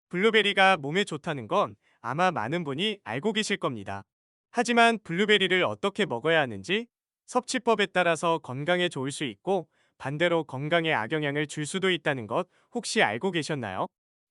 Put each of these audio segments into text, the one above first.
블루베리가 몸에 좋다는 건 아마 많은 분이 알고 계실 겁니다. 하지만 블루베리를 어떻게 먹어야 하는지, 섭취법에 따라서 건강에 좋을 수 있고 반대로 건강에 악영향을 줄 수도 있다는 것 혹시 알고 계셨나요?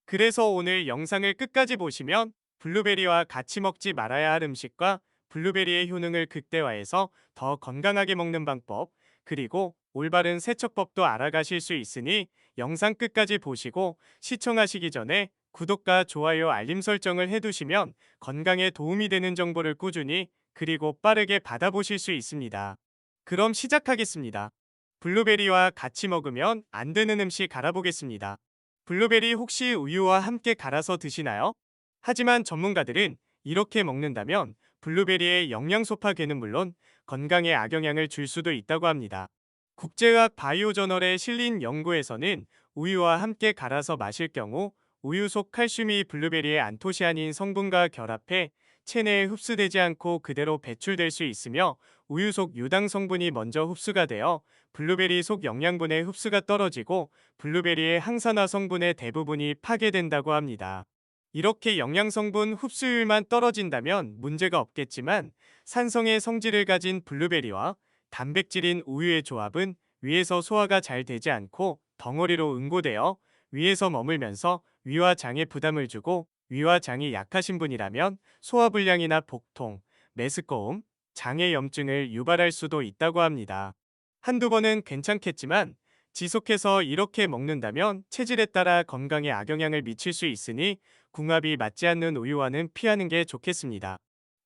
그래서 오늘 영상을 끝까지 보시면 블루베리와 같이 먹지 말아야 할 음식과 블루베리의 효능을 극대화해서 더 건강하게 먹는 방법, 그리고 올바른 세척법도 알아가실 수 있으니 영상 끝까지 보시고 시청하시기 전에 구독과 좋아요 알림 설정을 해두시면 건강에 도움이 되는 정보를 꾸준히 그리고 빠르게 받아보실 수 있습니다. 그럼 시작하겠습니다. 블루베리와 같이 먹으면 안 되는 음식 알아보겠습니다. 블루베리 혹시 우유와 함께 갈아서 드시나요? 하지만 전문가들은 이렇게 먹는다면 블루베리의 영양소파괴는 물론 건강에 악영향을 줄 수도 있다고 합니다. 국제의학 바이오 저널에 실린 연구에서는 우유와 함께 갈아서 마실 경우 우유 속 칼슘이 블루베리의 안토시아닌 성분과 결합해 체내에 흡수되지 않고 그대로 배출될 수 있으며 우유 속 유당 성분이 먼저 흡수가 되어 블루베리 속 영양분의 흡수가 떨어지고 블루베리의 항산화 성분의 대부분이 파괴된다고 합니다. 이렇게 영양성분 흡수율만 떨어진다면 문제가 없겠지만 산성의 성질을 가진 블루베리와 단백질인 우유의 조합은 위에서 소화가 잘 되지 않고 덩어리로 응고되어 위에서 머물면서 위와 장에 부담을 주고 위와 장이 약하신 분이라면 소화불량이나 복통, 메스꺼움, 장의 염증을 유발할 수도 있다고 합니다. 한두 번은 괜찮겠지만 지속해서 이렇게 먹는다면 체질에 따라 건강에 악영향을 미칠 수 있으니 궁합이 맞지 않는 우유와는 피하는 게 좋겠습니다.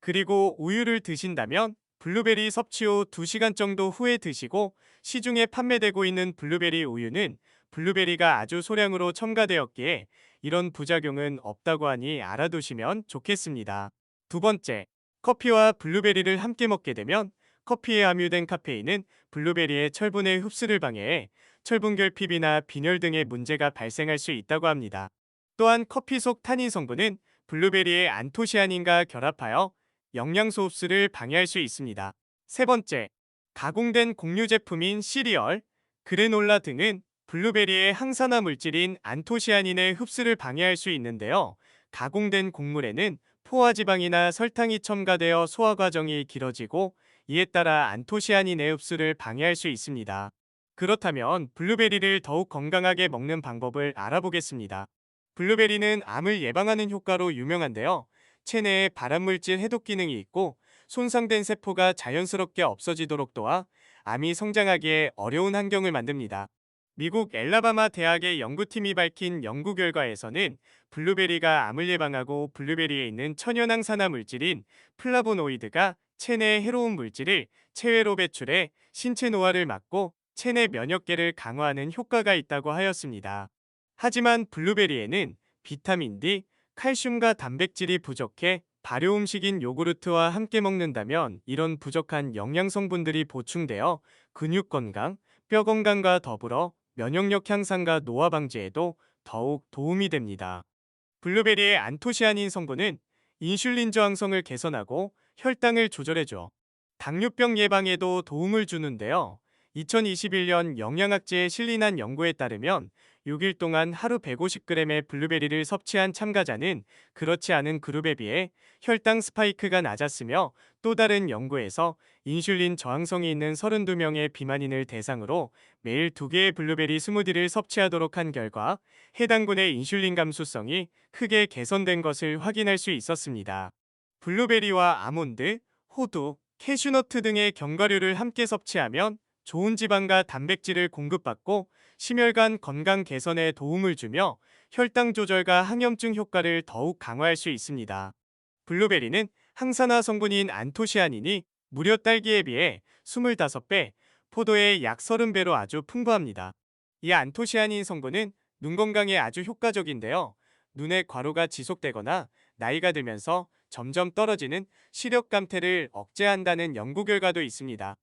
그리고 우유를 드신다면 블루베리 섭취 후 2시간 정도 후에 드시고 시중에 판매되고 있는 블루베리 우유는 블루베리가 아주 소량으로 첨가되었기에 이런 부작용은 없다고 하니 알아두시면 좋겠습니다. 두 번째, 커피와 블루베리를 함께 먹게 되면 커피에 함유된 카페인은 블루베리의 철분의 흡수를 방해해 철분 결핍이나 빈혈 등의 문제가 발생할 수 있다고 합니다. 또한 커피 속 타닌 성분은 블루베리의 안토시아닌과 결합하여 영양소 흡수를 방해할 수 있습니다. 세 번째, 가공된 곡류 제품인 시리얼, 그래놀라 등은 블루베리의 항산화 물질인 안토시아닌의 흡수를 방해할 수 있는데요. 가공된 곡물에는 포화지방이나 설탕이 첨가되어 소화 과정이 길어지고 이에 따라 안토시아닌의 흡수를 방해할 수 있습니다. 그렇다면 블루베리를 더욱 건강하게 먹는 방법을 알아보겠습니다. 블루베리는 암을 예방하는 효과로 유명한데요. 체내에 발암물질 해독 기능이 있고 손상된 세포가 자연스럽게 없어지도록 도와 암이 성장하기에 어려운 환경을 만듭니다. 미국 엘라바마 대학의 연구팀이 밝힌 연구 결과에서는 블루베리가 암을 예방하고 블루베리에 있는 천연항산화 물질인 플라보노이드가 체내의 해로운 물질을 체외로 배출해 신체 노화를 막고 체내 면역계를 강화하는 효과가 있다고 하였습니다. 하지만 블루베리에는 비타민 D, 칼슘과 단백질이 부족해 발효 음식인 요구르트와 함께 먹는다면 이런 부족한 영양 성분들이 보충되어 근육 건강, 뼈 건강과 더불어 면역력 향상과 노화 방지에도 더욱 도움이 됩니다. 블루베리의 안토시아닌 성분은 인슐린 저항성을 개선하고 혈당을 조절해줘 당뇨병 예방에도 도움을 주는데요. 2021년 영양학제에 실린 한 연구에 따르면 6일 동안 하루 150g의 블루베리를 섭취한 참가자는 그렇지 않은 그룹에 비해 혈당 스파이크가 낮았으며 또 다른 연구에서 인슐린 저항성이 있는 32명의 비만인을 대상으로 매일 2개의 블루베리 스무디를 섭취하도록 한 결과 해당 군의 인슐린 감수성이 크게 개선된 것을 확인할 수 있었습니다. 블루베리와 아몬드, 호두, 캐슈너트 등의 견과류를 함께 섭취하면 좋은 지방과 단백질을 공급받고 심혈관 건강 개선에 도움을 주며 혈당 조절과 항염증 효과를 더욱 강화할 수 있습니다. 블루베리는 항산화 성분인 안토시아닌이 무려 딸기에 비해 25배, 포도의 약 30배로 아주 풍부합니다. 이 안토시아닌 성분은 눈 건강에 아주 효과적인데요. 눈의 과로가 지속되거나 나이가 들면서 점점 떨어지는 시력 감퇴를 억제한다는 연구 결과도 있습니다.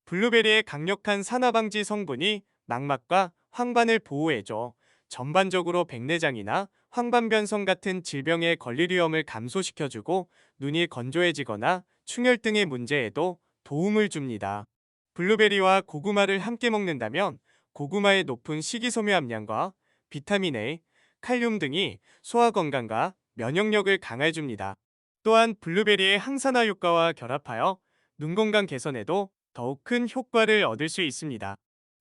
블루베리의 강력한 산화방지 성분이 망막과 황반을 보호해줘 전반적으로 백내장이나 황반변성 같은 질병에 걸릴 위험을 감소시켜주고 눈이 건조해지거나 충혈 등의 문제에도 도움을 줍니다. 블루베리와 고구마를 함께 먹는다면 고구마의 높은 식이섬유 함량과 비타민 A, 칼륨 등이 소화 건강과 면역력을 강화해줍니다. 또한 블루베리의 항산화 효과와 결합하여 눈 건강 개선에도 더욱 큰 효과를 얻을 수 있습니다.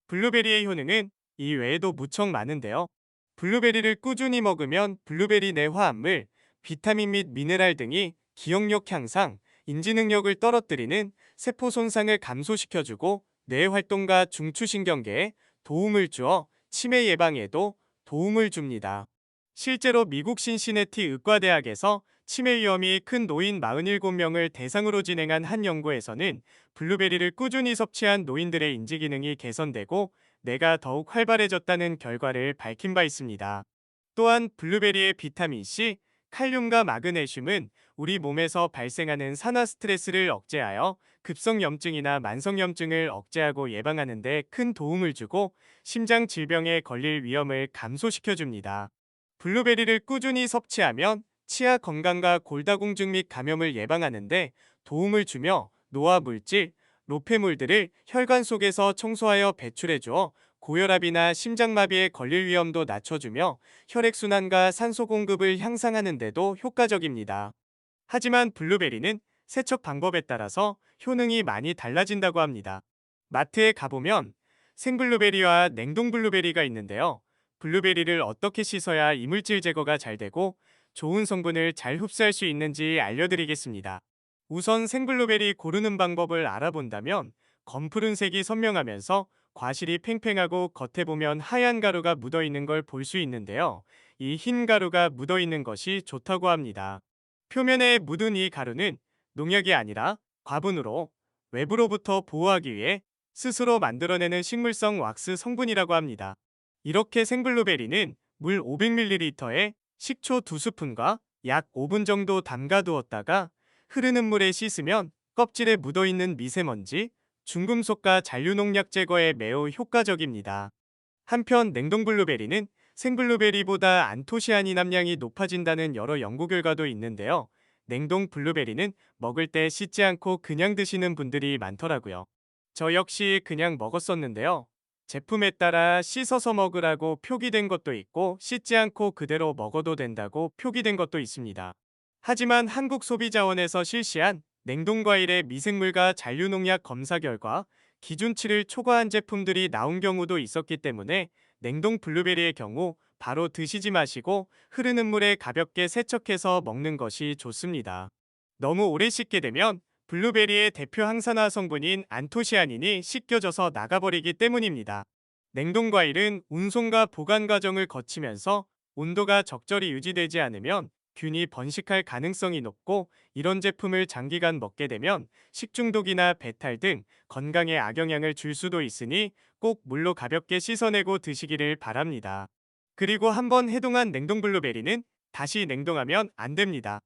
블루베리의 효능은 이 외에도 무척 많은데요. 블루베리를 꾸준히 먹으면 블루베리 내 화합물, 비타민 및 미네랄 등이 기억력 향상, 인지 능력을 떨어뜨리는 세포 손상을 감소시켜주고 뇌 활동과 중추신경계에 도움을 주어 치매 예방에도 도움을 줍니다. 실제로 미국 신시내티 의과대학에서 치매 위험이 큰 노인 47명을 대상으로 진행한 한 연구에서는 블루베리를 꾸준히 섭취한 노인들의 인지 기능이 개선되고 뇌가 더욱 활발해졌다는 결과를 밝힌 바 있습니다. 또한 블루베리의 비타민C, 칼륨과 마그네슘은 우리 몸에서 발생하는 산화 스트레스를 억제하여 급성염증이나 만성염증을 억제하고 예방하는 데 큰 도움을 주고 심장 질병에 걸릴 위험을 감소시켜줍니다. 블루베리를 꾸준히 섭취하면 치아 건강과 골다공증 및 감염을 예방하는 데 도움을 주며 노화 물질, 노폐물들을 혈관 속에서 청소하여 배출해주어 고혈압이나 심장마비에 걸릴 위험도 낮춰주며 혈액순환과 산소 공급을 향상하는 데도 효과적입니다. 하지만 블루베리는 세척 방법에 따라서 효능이 많이 달라진다고 합니다. 마트에 가보면 생블루베리와 냉동 블루베리가 있는데요. 블루베리를 어떻게 씻어야 이물질 제거가 잘 되고 좋은 성분을 잘 흡수할 수 있는지 알려드리겠습니다. 우선 생블루베리 고르는 방법을 알아본다면 검푸른 색이 선명하면서 과실이 팽팽하고 겉에 보면 하얀 가루가 묻어있는 걸 볼 수 있는데요. 이 흰 가루가 묻어있는 것이 좋다고 합니다. 표면에 묻은 이 가루는 농약이 아니라 과분으로 외부로부터 보호하기 위해 스스로 만들어내는 식물성 왁스 성분이라고 합니다. 이렇게 생블루베리는 물 500ml에 식초 2스푼과 약 5분 정도 담가 두었다가 흐르는 물에 씻으면 껍질에 묻어있는 미세먼지, 중금속과 잔류농약 제거에 매우 효과적입니다. 한편 냉동 블루베리는 생블루베리보다 안토시아닌 함량이 높아진다는 여러 연구 결과도 있는데요. 냉동 블루베리는 먹을 때 씻지 않고 그냥 드시는 분들이 많더라고요. 저 역시 그냥 먹었었는데요. 제품에 따라 씻어서 먹으라고 표기된 것도 있고 씻지 않고 그대로 먹어도 된다고 표기된 것도 있습니다. 하지만 한국소비자원에서 실시한 냉동과일의 미생물과 잔류농약 검사 결과 기준치를 초과한 제품들이 나온 경우도 있었기 때문에 냉동 블루베리의 경우 바로 드시지 마시고 흐르는 물에 가볍게 세척해서 먹는 것이 좋습니다. 너무 오래 씻게 되면 블루베리의 대표 항산화 성분인 안토시아닌이 씻겨져서 나가버리기 때문입니다. 냉동 과일은 운송과 보관 과정을 거치면서 온도가 적절히 유지되지 않으면 균이 번식할 가능성이 높고 이런 제품을 장기간 먹게 되면 식중독이나 배탈 등 건강에 악영향을 줄 수도 있으니 꼭 물로 가볍게 씻어내고 드시기를 바랍니다. 그리고 한번 해동한 냉동 블루베리는 다시 냉동하면 안 됩니다.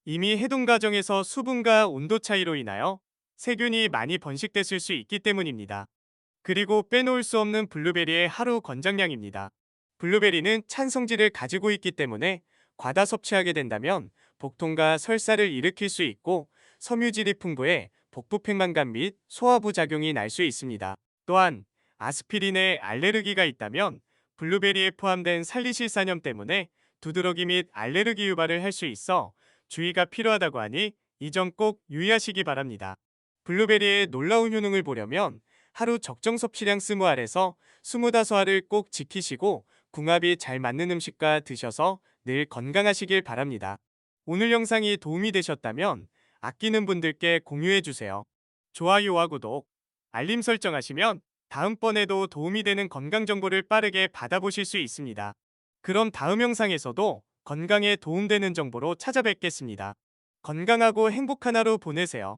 이미 해동 과정에서 수분과 온도 차이로 인하여 세균이 많이 번식됐을 수 있기 때문입니다. 그리고 빼놓을 수 없는 블루베리의 하루 권장량입니다. 블루베리는 찬 성질을 가지고 있기 때문에 과다 섭취하게 된다면 복통과 설사를 일으킬 수 있고 섬유질이 풍부해 복부 팽만감 및 소화부 작용이 날 수 있습니다. 또한 아스피린에 알레르기가 있다면 블루베리에 포함된 살리실산염 때문에 두드러기 및 알레르기 유발을 할 수 있어 주의가 필요하다고 하니 이 점 꼭 유의하시기 바랍니다. 블루베리의 놀라운 효능을 보려면 하루 적정 섭취량 20알에서 25알을 꼭 지키시고 궁합이 잘 맞는 음식과 드셔서 늘 건강하시길 바랍니다. 오늘 영상이 도움이 되셨다면 아끼는 분들께 공유해주세요. 좋아요와 구독, 알림 설정하시면 다음번에도 도움이 되는 건강 정보를 빠르게 받아보실 수 있습니다. 그럼 다음 영상에서도 건강에 도움되는 정보로 찾아뵙겠습니다. 건강하고 행복한 하루 보내세요.